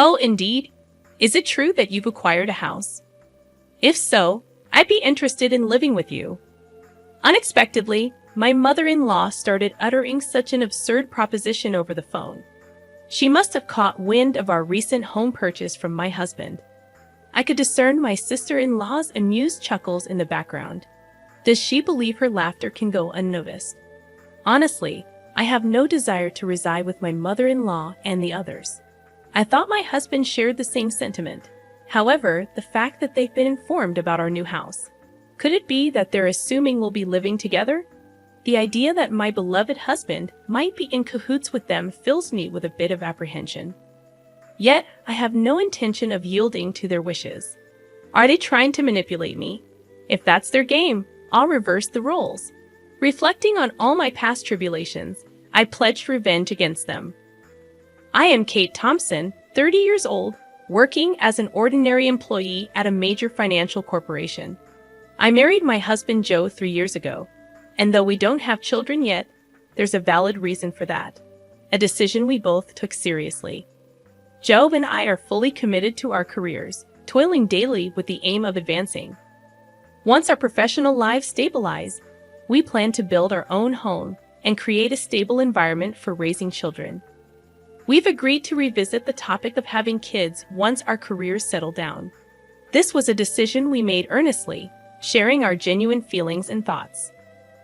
Oh, indeed. Is it true that you've acquired a house? If so, I'd be interested in living with you. Unexpectedly, my mother-in-law started uttering such an absurd proposition over the phone. She must have caught wind of our recent home purchase from my husband. I could discern my sister-in-law's amused chuckles in the background. Does she believe her laughter can go unnoticed? Honestly, I have no desire to reside with my mother-in-law and the others. I thought my husband shared the same sentiment. However, the fact that they've been informed about our new house. Could it be that they're assuming we'll be living together? The idea that my beloved husband might be in cahoots with them fills me with a bit of apprehension. Yet, I have no intention of yielding to their wishes. Are they trying to manipulate me? If that's their game, I'll reverse the roles. Reflecting on all my past tribulations, I pledged revenge against them. I am Kate Thompson, 30 years old, working as an ordinary employee at a major financial corporation. I married my husband Joe 3 years ago, and though we don't have children yet, there's a valid reason for that. A decision we both took seriously. Joe and I are fully committed to our careers, toiling daily with the aim of advancing. Once our professional lives stabilize, we plan to build our own home and create a stable environment for raising children. We've agreed to revisit the topic of having kids once our careers settle down. This was a decision we made earnestly, sharing our genuine feelings and thoughts.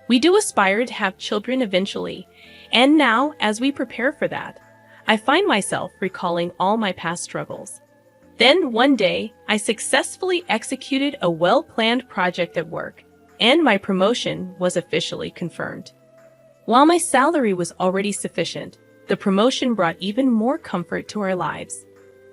We do aspire to have children eventually, and now, as we prepare for that, I find myself recalling all my past struggles. Then, one day, I successfully executed a well-planned project at work, and my promotion was officially confirmed. While my salary was already sufficient, the promotion brought even more comfort to our lives.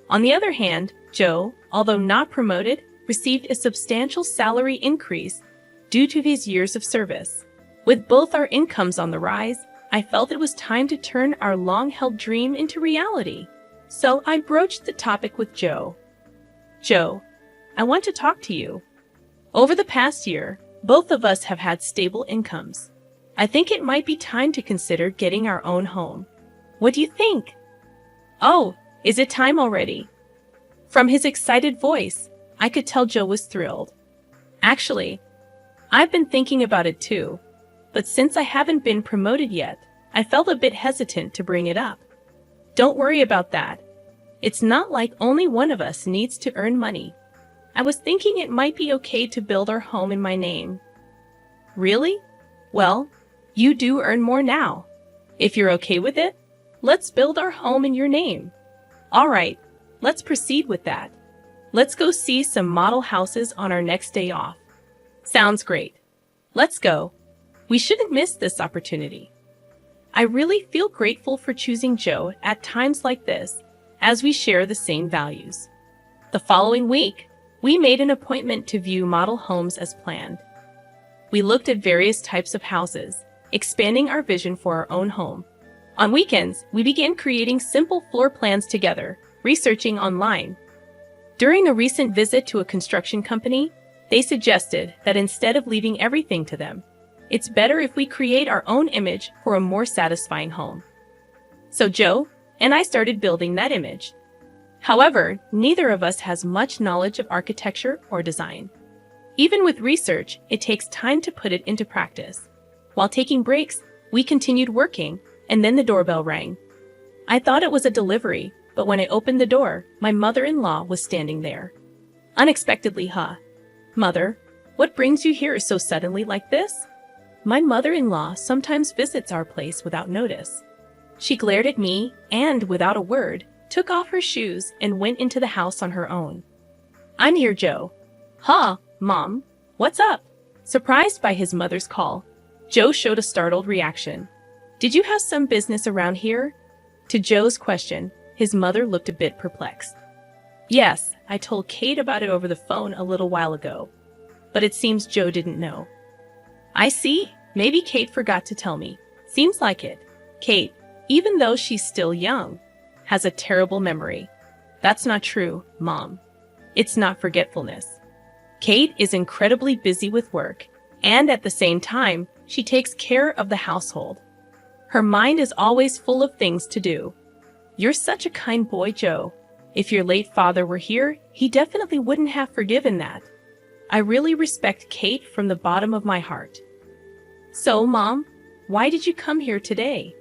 On the other hand, Joe, although not promoted, received a substantial salary increase due to his years of service. With both our incomes on the rise, I felt it was time to turn our long-held dream into reality. So I broached the topic with Joe. Joe, I want to talk to you. Over the past year, both of us have had stable incomes. I think it might be time to consider getting our own home. What do you think? Oh, is it time already? From his excited voice, I could tell Joe was thrilled. Actually, I've been thinking about it too, but since I haven't been promoted yet, I felt a bit hesitant to bring it up. Don't worry about that. It's not like only one of us needs to earn money. I was thinking it might be okay to build our home in my name. Really? Well, you do earn more now. If you're okay with it, let's build our home in your name. All right, let's proceed with that. Let's go see some model houses on our next day off. Sounds great. Let's go. We shouldn't miss this opportunity. I really feel grateful for choosing Joe at times like this, as we share the same values. The following week, we made an appointment to view model homes as planned. We looked at various types of houses, expanding our vision for our own home. On weekends, we began creating simple floor plans together, researching online. During a recent visit to a construction company, they suggested that instead of leaving everything to them, it's better if we create our own image for a more satisfying home. So Joe and I started building that image. However, neither of us has much knowledge of architecture or design. Even with research, it takes time to put it into practice. While taking breaks, we continued working, and then the doorbell rang. I thought it was a delivery, but when I opened the door, my mother-in-law was standing there. Unexpectedly, huh? Mother, what brings you here so suddenly like this? My mother-in-law sometimes visits our place without notice. She glared at me and, without a word, took off her shoes and went into the house on her own. I'm here, Joe. Huh, Mom? What's up? Surprised by his mother's call, Joe showed a startled reaction. Did you have some business around here? To Joe's question, his mother looked a bit perplexed. Yes, I told Kate about it over the phone a little while ago, but it seems Joe didn't know. I see. Maybe Kate forgot to tell me. Seems like it. Kate, even though she's still young, has a terrible memory. That's not true, Mom. It's not forgetfulness. Kate is incredibly busy with work, and at the same time, she takes care of the household. Her mind is always full of things to do. You're such a kind boy, Joe. If your late father were here, he definitely wouldn't have forgiven that. I really respect Kate from the bottom of my heart. So, Mom, why did you come here today?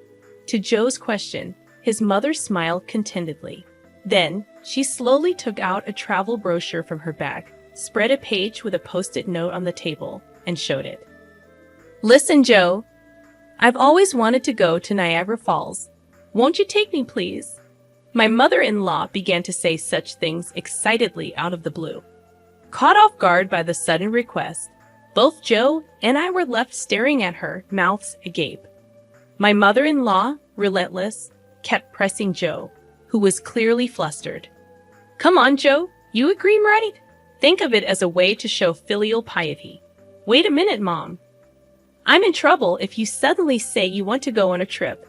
To Joe's question, his mother smiled contentedly. Then, she slowly took out a travel brochure from her bag, spread a page with a post-it note on the table, and showed it. Listen, Joe. I've always wanted to go to Niagara Falls. Won't you take me, please? My mother-in-law began to say such things excitedly out of the blue. Caught off guard by the sudden request, both Joe and I were left staring at her, mouths agape. My mother-in-law, relentless, kept pressing Joe, who was clearly flustered. Come on, Joe, you agree, right? Think of it as a way to show filial piety. Wait a minute, Mom. I'm in trouble if you suddenly say you want to go on a trip,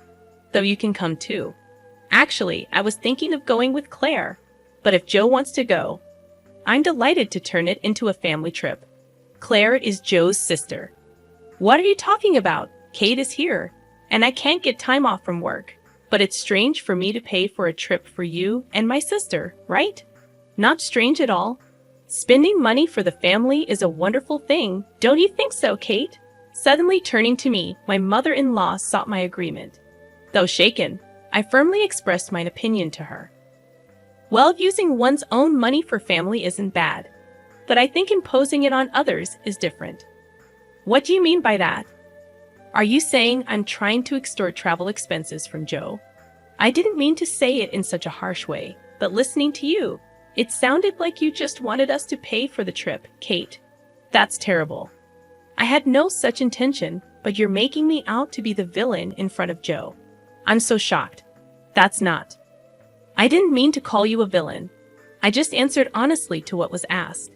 though you can come too. Actually, I was thinking of going with Claire, but if Joe wants to go, I'm delighted to turn it into a family trip. Claire is Joe's sister. What are you talking about? Kate is here, and I can't get time off from work. But it's strange for me to pay for a trip for you and my sister, right? Not strange at all. Spending money for the family is a wonderful thing, don't you think so, Kate? Suddenly turning to me, my mother-in-law sought my agreement. Though shaken, I firmly expressed my opinion to her. Well, using one's own money for family isn't bad, but I think imposing it on others is different. What do you mean by that? Are you saying I'm trying to extort travel expenses from Joe? I didn't mean to say it in such a harsh way, but listening to you, it sounded like you just wanted us to pay for the trip, Kate. That's terrible. I had no such intention, but you're making me out to be the villain in front of Joe. I'm so shocked. That's not. I didn't mean to call you a villain. I just answered honestly to what was asked.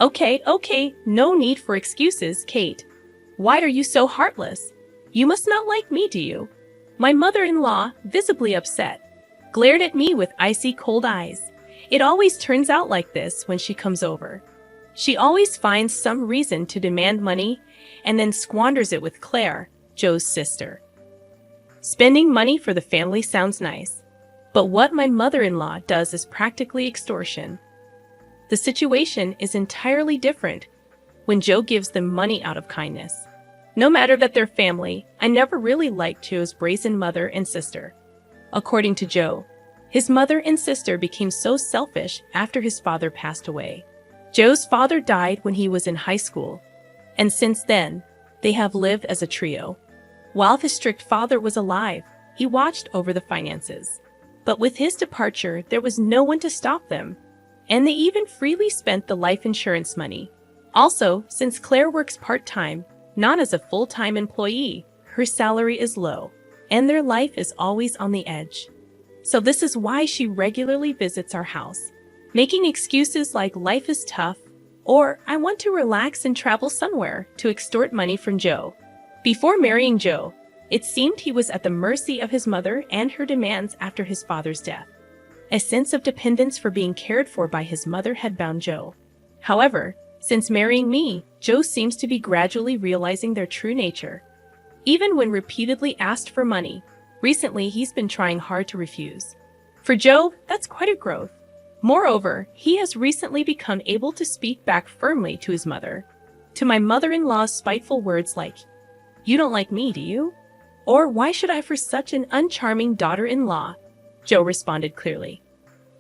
Okay, no need for excuses, Kate. Why are you so heartless? You must not like me, do you? My mother-in-law, visibly upset, glared at me with icy cold eyes. It always turns out like this when she comes over. She always finds some reason to demand money and then squanders it with Claire, Joe's sister. Spending money for the family sounds nice, but what my mother-in-law does is practically extortion. The situation is entirely different when Joe gives them money out of kindness. No matter that they're family, I never really liked Joe's brazen mother and sister. According to Joe, his mother and sister became so selfish after his father passed away. Joe's father died when he was in high school, and since then, they have lived as a trio. While his strict father was alive, he watched over the finances. But with his departure, there was no one to stop them, and they even freely spent the life insurance money. Also, since Claire works part-time, not as a full-time employee, her salary is low, and their life is always on the edge. So this is why she regularly visits our house, making excuses like life is tough, or I want to relax and travel somewhere to extort money from Joe. Before marrying Joe, it seemed he was at the mercy of his mother and her demands after his father's death. A sense of dependence for being cared for by his mother had bound Joe. However, since marrying me, Joe seems to be gradually realizing their true nature. Even when repeatedly asked for money, recently he's been trying hard to refuse. For Joe, that's quite a growth. Moreover, he has recently become able to speak back firmly to his mother. To my mother-in-law's spiteful words like, "You don't like me, do you?" Or "Why should I for such an uncharming daughter-in-law?" Joe responded clearly.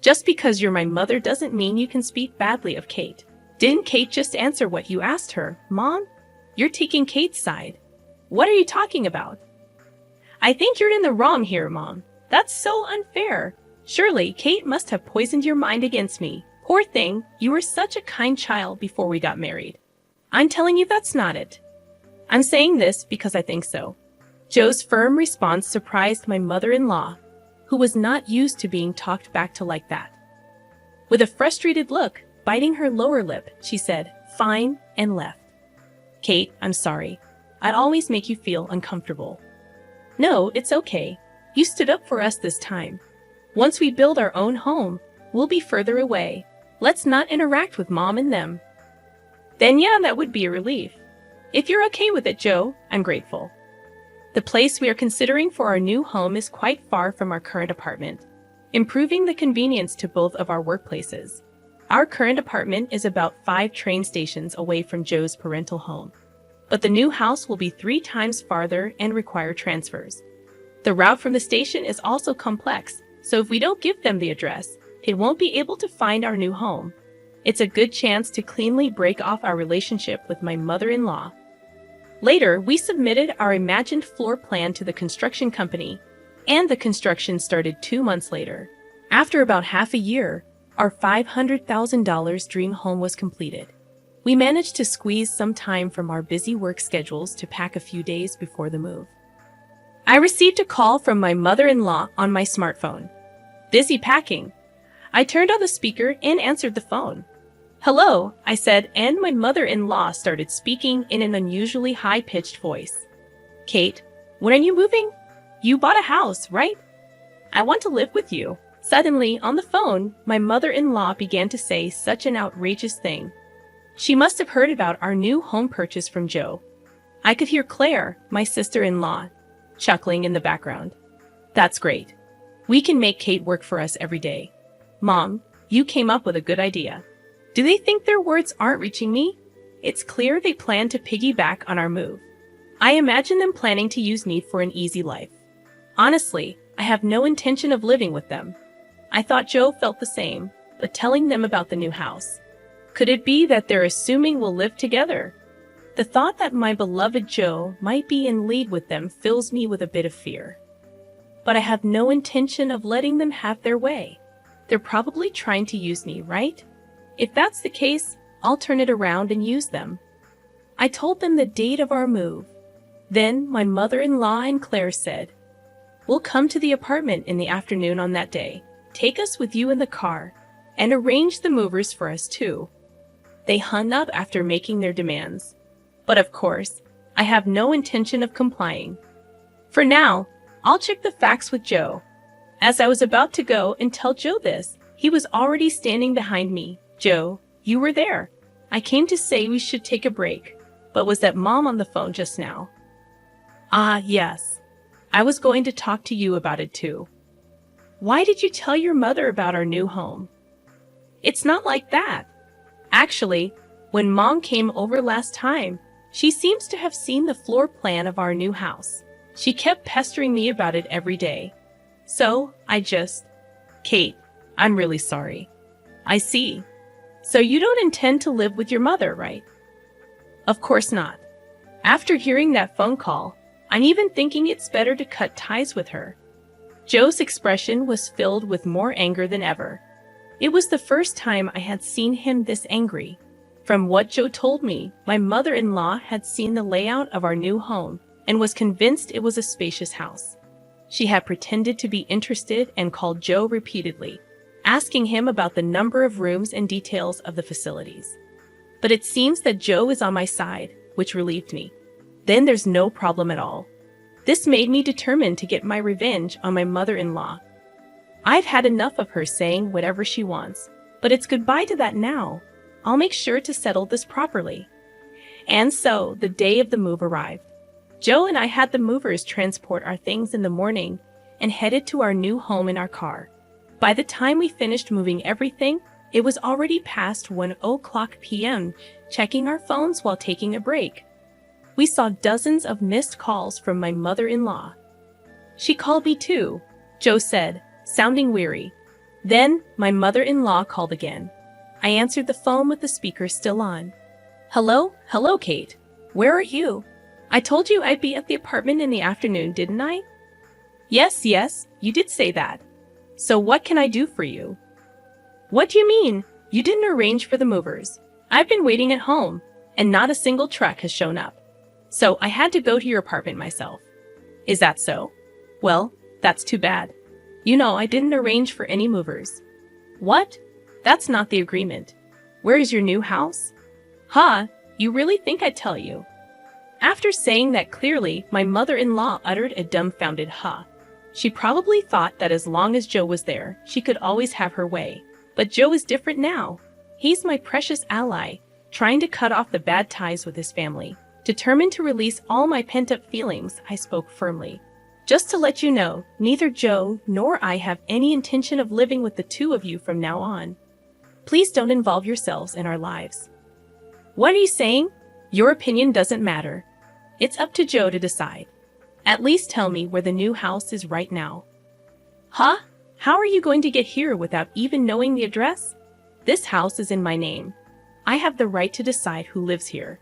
"Just because you're my mother doesn't mean you can speak badly of Kate. Didn't Kate just answer what you asked her, Mom? You're taking Kate's side. What are you talking about?" "I think you're in the wrong here, Mom. That's so unfair. Surely Kate must have poisoned your mind against me. Poor thing, you were such a kind child before we got married. I'm telling you that's not it. I'm saying this because I think so." Joe's firm response surprised my mother-in-law, who was not used to being talked back to like that. With a frustrated look, biting her lower lip, she said, "Fine," and left. "Kate, I'm sorry. I'd always make you feel uncomfortable." "No, it's okay. You stood up for us this time. Once we build our own home, we'll be further away. Let's not interact with Mom and them." "Then yeah, that would be a relief. If you're okay with it, Joe, I'm grateful. The place we are considering for our new home is quite far from our current apartment. improving the convenience to both of our workplaces. Our current apartment is about 5 train stations away from Joe's parental home, but the new house will be 3 times farther and require transfers. The route from the station is also complex, so if we don't give them the address, it won't be able to find our new home. It's a good chance to cleanly break off our relationship with my mother-in-law. Later, we submitted our imagined floor plan to the construction company, and the construction started 2 months later. After about half a year, our $500,000 dream home was completed. We managed to squeeze some time from our busy work schedules to pack a few days before the move. I received a call from my mother-in-law on my smartphone. Busy packing. I turned on the speaker and answered the phone. "Hello," I said, and my mother-in-law started speaking in an unusually high-pitched voice. "Kate, when are you moving? You bought a house, right? I want to live with you." Suddenly, on the phone, my mother-in-law began to say such an outrageous thing. She must have heard about our new home purchase from Joe. I could hear Claire, my sister-in-law, chuckling in the background. "That's great. We can make Kate work for us every day. Mom, you came up with a good idea." Do they think their words aren't reaching me? It's clear they plan to piggyback on our move. I imagine them planning to use me for an easy life. Honestly, I have no intention of living with them. I thought Joe felt the same, but telling them about the new house. Could it be that they're assuming we'll live together? The thought that my beloved Joe might be in league with them fills me with a bit of fear. But I have no intention of letting them have their way. They're probably trying to use me, right? If that's the case, I'll turn it around and use them. I told them the date of our move. Then my mother-in-law and Claire said, "We'll come to the apartment in the afternoon on that day. Take us with you in the car, and arrange the movers for us too." They hung up after making their demands. But of course, I have no intention of complying. For now, I'll check the facts with Joe. As I was about to go and tell Joe this, he was already standing behind me. "Joe, you were there. I came to say we should take a break, but was that Mom on the phone just now?" "Ah, yes. I was going to talk to you about it too. Why did you tell your mother about our new home?" "It's not like that. Actually, when Mom came over last time, she seems to have seen the floor plan of our new house. She kept pestering me about it every day. So, Kate, I'm really sorry." "I see. So you don't intend to live with your mother, right?" "Of course not. After hearing that phone call, I'm even thinking it's better to cut ties with her." Joe's expression was filled with more anger than ever. It was the first time I had seen him this angry. From what Joe told me, my mother-in-law had seen the layout of our new home and was convinced it was a spacious house. She had pretended to be interested and called Joe repeatedly, asking him about the number of rooms and details of the facilities. But it seems that Joe is on my side, which relieved me. Then there's no problem at all. This made me determined to get my revenge on my mother-in-law. I've had enough of her saying whatever she wants, but it's goodbye to that now. I'll make sure to settle this properly. And so, the day of the move arrived. Joe and I had the movers transport our things in the morning and headed to our new home in our car. By the time we finished moving everything, it was already past 1:00 p.m., checking our phones while taking a break. We saw dozens of missed calls from my mother-in-law. "She called me too," Joe said, sounding weary. Then, my mother-in-law called again. I answered the phone with the speaker still on. Hello, Kate. Where are you? I told you I'd be at the apartment in the afternoon, didn't I?" Yes, you did say that. So what can I do for you?" "What do you mean? You didn't arrange for the movers. I've been waiting at home, and not a single truck has shown up. So I had to go to your apartment myself." "Is that so? Well, that's too bad. You know I didn't arrange for any movers." "What? That's not the agreement. Where is your new house?" "Huh? You really think I'd tell you?" After saying that clearly, my mother-in-law uttered a dumbfounded huh. She probably thought that as long as Joe was there, she could always have her way. But Joe is different now. He's my precious ally, trying to cut off the bad ties with his family. Determined to release all my pent-up feelings, I spoke firmly. Just to let you know, neither Joe nor I have any intention of living with the two of you from now on. Please don't involve yourselves in our lives. What are you saying? Your opinion doesn't matter. It's up to Joe to decide. At least tell me where the new house is right now. Huh? How are you going to get here without even knowing the address? This house is in my name. I have the right to decide who lives here.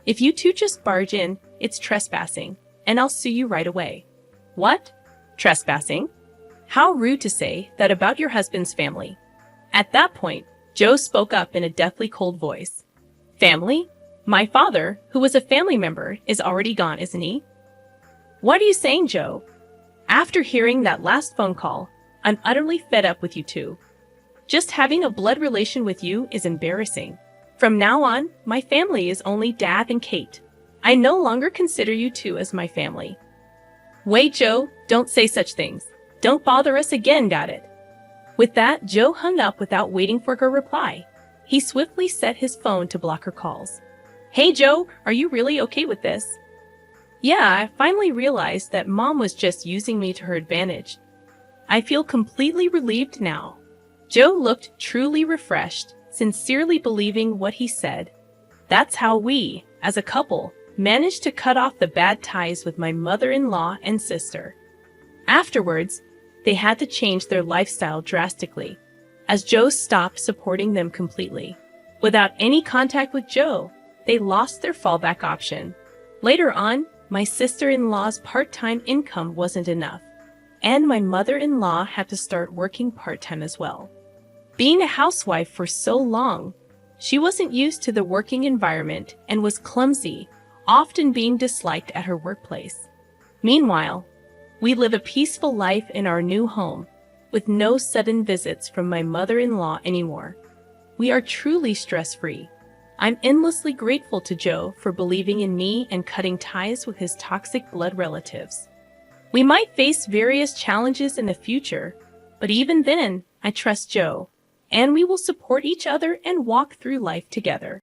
If you two just barge in, it's trespassing, and I'll sue you right away. What? Trespassing? How rude to say that about your husband's family. At that point, Joe spoke up in a deathly cold voice. Family? My father, who was a family member, is already gone, isn't he? What are you saying, Joe? After hearing that last phone call, I'm utterly fed up with you two. Just having a blood relation with you is embarrassing. From now on, my family is only Dad and Kate. I no longer consider you two as my family. Wait, Joe, don't say such things. Don't bother us again, got it? With that, Joe hung up without waiting for her reply. He swiftly set his phone to block her calls. Hey, Joe, are you really okay with this? Yeah, I finally realized that Mom was just using me to her advantage. I feel completely relieved now. Joe looked truly refreshed, sincerely believing what he said. That's how we, as a couple, managed to cut off the bad ties with my mother-in-law and sister. Afterwards, they had to change their lifestyle drastically, as Joe stopped supporting them completely. Without any contact with Joe, they lost their fallback option. Later on, my sister-in-law's part-time income wasn't enough, and my mother-in-law had to start working part-time as well. Being a housewife for so long, she wasn't used to the working environment and was clumsy, often being disliked at her workplace. Meanwhile, we live a peaceful life in our new home, with no sudden visits from my mother-in-law anymore. We are truly stress-free. I'm endlessly grateful to Joe for believing in me and cutting ties with his toxic blood relatives. We might face various challenges in the future, but even then, I trust Joe, and we will support each other and walk through life together.